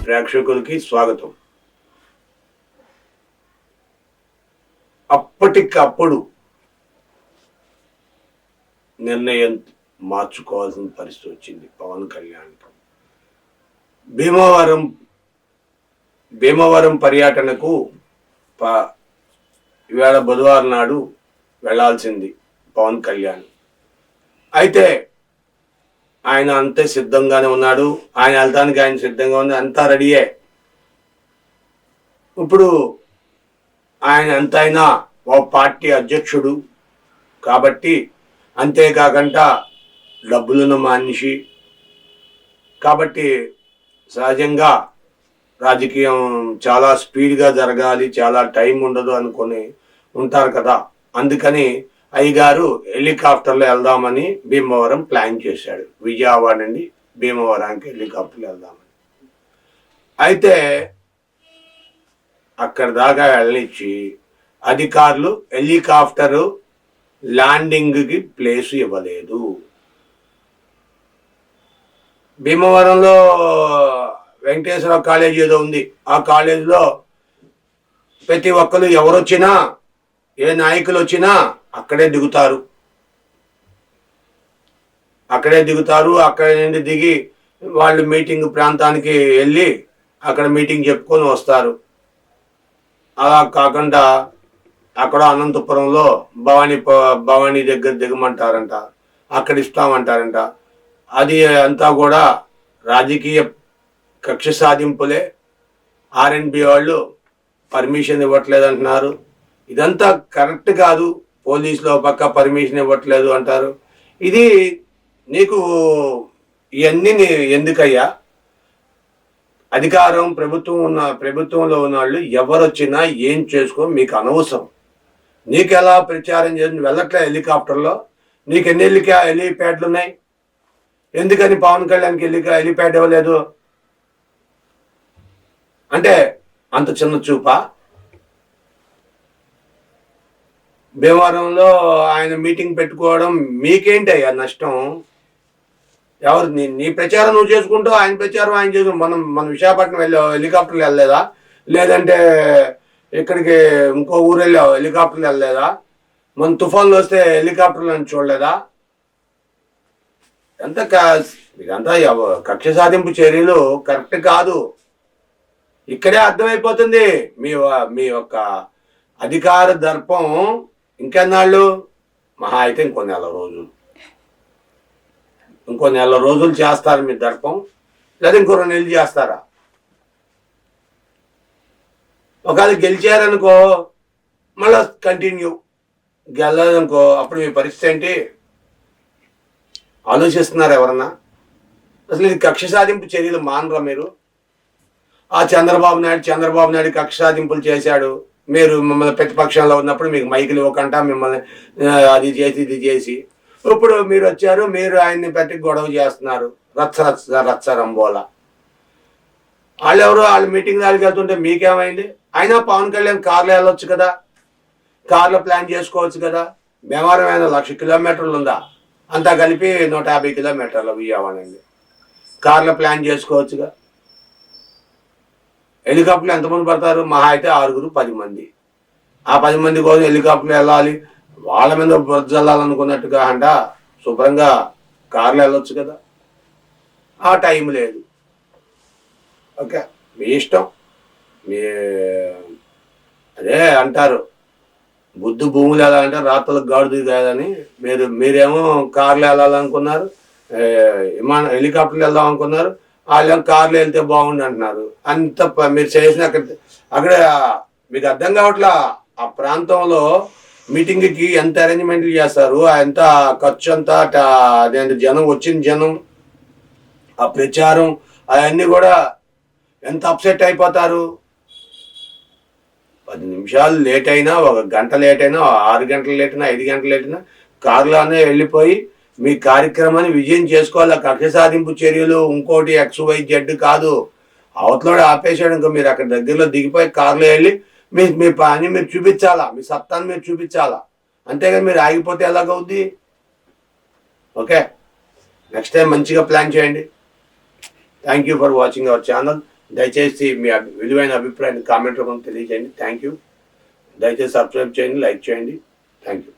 ప్రేక్షకులకి స్వాగతం. అప్పటికప్పుడు నిర్ణయం మార్చుకోవాల్సిన పరిస్థితి వచ్చింది పవన్ కళ్యాణ్. భీమవరం పర్యటనకు ఇవాళ బుధవారం నాడు వెళ్లాల్సింది పవన్ కళ్యాణ్. అయితే ఆయన అంతే సిద్ధంగానే ఉన్నాడు. ఆయన వెళ్తానికి ఆయన సిద్ధంగా ఉంది, అంతా రెడీయే. ఇప్పుడు ఆయన ఎంతైనా ఓ పార్టీ అధ్యక్షుడు కాబట్టి, అంతేకాకుండా డబ్బులున్న మనిషి కాబట్టి సహజంగా రాజకీయం చాలా స్పీడ్గా జరగాలి, చాలా టైం ఉండదు అనుకొని ఉంటారు కదా. అందుకని అయ్యగారు హెలికాప్టర్లో వెళ్దామని భీమవరం ప్లాన్ చేశాడు. విజయవాడ నుండి భీమవరానికి హెలికాప్టర్లో వెళ్దామని. అయితే అక్కడ దాకా వెళ్ళనిచ్చి అధికారులు హెలికాప్టరు ల్యాండింగ్కి ప్లేస్ ఇవ్వలేదు. భీమవరంలో వెంకటేశ్వర కాలేజ్ ఏదో ఉంది. ఆ కాలేజీలో ప్రతి ఒక్కరు ఎవరొచ్చినా, ఏ నాయకులు వచ్చినా అక్కడే దిగుతారు. అక్కడి నుండి దిగి వాళ్ళు మీటింగ్ ప్రాంతానికి వెళ్ళి అక్కడ మీటింగ్ చెప్పుకొని వస్తారు. అలా కాకుండా అక్కడ అనంతపురంలో భవానీ దగ్గర దిగమంటారంట, అక్కడ ఇస్తామంటారంట. అది అంతా కూడా రాజకీయ కక్ష సాధింపులే. ఆర్ఎండ్బి వాళ్ళు పర్మిషన్ ఇవ్వట్లేదు అంటున్నారు. ఇదంతా కరెక్ట్ కాదు. పోలీసులో పక్క పర్మిషన్ ఇవ్వట్లేదు అంటారు. ఇది నీకు ఇవన్నీ ఎందుకయ్యా? అధికారం ప్రభుత్వంలో ఉన్న వాళ్ళు ఎవరొచ్చినా ఏం చేసుకో మీకు అనవసరం. నీకు ఎలా ప్రచారం చేసి వెళ్ళట్లే హెలికాప్టర్లో? నీకు ఎన్ని హెలిప్యాడ్లు ఉన్నాయి? ఎందుకని పవన్ కళ్యాణ్కి హెలిప్యాడ్ ఇవ్వలేదు? అంటే అంత చిన్న చూపా? భీమవరంలో ఆయన మీటింగ్ పెట్టుకోవడం మీకేంటి అయ్యా నష్టం? ఎవరు నీ ప్రచారం నువ్వు చేసుకుంటావు, ఆయన ప్రచారం ఆయన చేసుకుంటావు. మన విశాఖపట్నం హెలికాప్టర్లు వెళ్ళలేదా? లేదంటే ఇక్కడికి ఇంకో ఊరు వెళ్ళావు హెలికాప్టర్లు వెళ్ళలేదా? మన తుఫాన్లు వస్తే హెలికాప్టర్లను చూడలేదా? ఇదంతా కక్ష సాధింపు చర్యలు కరెక్ట్ కాదు. ఇక్కడే అర్థమైపోతుంది మీ యొక్క అధికార దర్పం. ఇంకెన్నాళ్ళు? మహా అయితే ఇంకో నెల రోజులు చేస్తారు మీ దర్పం, లేదా ఇంకో 2 నెలలు చేస్తారా? ఒకవేళ గెలిచారనుకో మళ్ళీ కంటిన్యూ, గెలదనుకో అప్పుడు మీ పరిస్థితి ఏంటి? ఆలోచిస్తున్నారు ఎవరన్నా? అసలు ఇది కక్ష సాధింపు చర్యలు మానరా మీరు? ఆ చంద్రబాబు నాయుడు కక్ష సాధింపులు చేశాడు. మీరు మిమ్మల్ని ప్రతిపక్షంలో ఉన్నప్పుడు మీకు మైకులు ఇవ్వకుండా మిమ్మల్ని అది చేసి ఇది చేసి, ఇప్పుడు మీరు వచ్చారు, మీరు ఆయన్ని పెట్టి గొడవ చేస్తున్నారు. రచ్చరంబోలా. వాళ్ళు మీటింగ్ దానికి వెళ్తుంటే మీకేమైంది? అయినా పవన్ కళ్యాణ్ కార్లో వెళ్ళొచ్చు కదా, కార్లో ప్లాన్ చేసుకోవచ్చు కదా. భీమవరం 1,00,000 కిలోమీటర్లు ఉందా? అంతా కలిపి 150 కిలోమీటర్లు విజయవాడ అండి. కార్లో ప్లాన్ చేసుకోవచ్చుగా. హెలికాప్టర్లు ఎంతమంది పడతారు? మహా అయితే 6-10 మంది. ఆ 10 మంది కోసం హెలికాప్టర్లు వెళ్ళాలి, వాళ్ళ మీద బురద చల్లాలనుకున్నట్టుగా అంట శుభ్రంగా కార్లో వెళ్ళొచ్చు కదా. ఆ టైం లేదు. ఓకే, మీ ఇష్టం. అదే అంటారు, బుద్ధు భూములు ఎలా అంటే రాత్రులకు గాడుది కాదని. మీరేమో కార్లో వెళ్ళాలనుకున్నారు, హెలికాప్టర్లు వెళ్దాం అనుకున్నారు. వాళ్ళు కార్లో వెళ్తే బాగుండు అంటున్నారు. అంత మీరు చేసిన అక్కడ మీకు అర్థం కావట్లా. ఆ ప్రాంతంలో మీటింగ్కి ఎంత అరేంజ్మెంట్లు చేస్తారు, ఎంత ఖర్చు అంతా, అదేంటి వచ్చిన జనం, ఆ ప్రచారం, అవన్నీ కూడా ఎంత అప్సెట్ అయిపోతారు. 10 నిమిషాలు లేట్ అయినా, 1 గంట లేట్ అయినా, 6 గంటలు లేట్ అయినా, 5 గంటలు లేట్ అయినా కారులోనే వెళ్ళిపోయి మీ కార్యక్రమాన్ని విజయం చేసుకోవాలి. కక్ష సాధింపు చర్యలు ఇంకోటి XYZ కాదు. అవతలోడు ఆపేసాడు ఇంకా మీరు అక్కడ దగ్గరలో దిగిపోయి కారులో వెళ్ళి మీ పని మీరు చూపించాలా, మీ సత్తాన్ని మీరు చూపించాలా. అంతేగాని మీరు ఆగిపోతే ఎలాగవుద్ది? ఓకే, నెక్స్ట్ టైం మంచిగా ప్లాన్ చేయండి. Thank you for watching our channel. దయచేసి మీ విలువైన అభిప్రాయాన్ని కామెంట్ రూపంలో తెలియజేయండి. Thank you. దయచేసి సబ్స్క్రైబ్ చేయండి, లైక్ చేయండి. Thank you.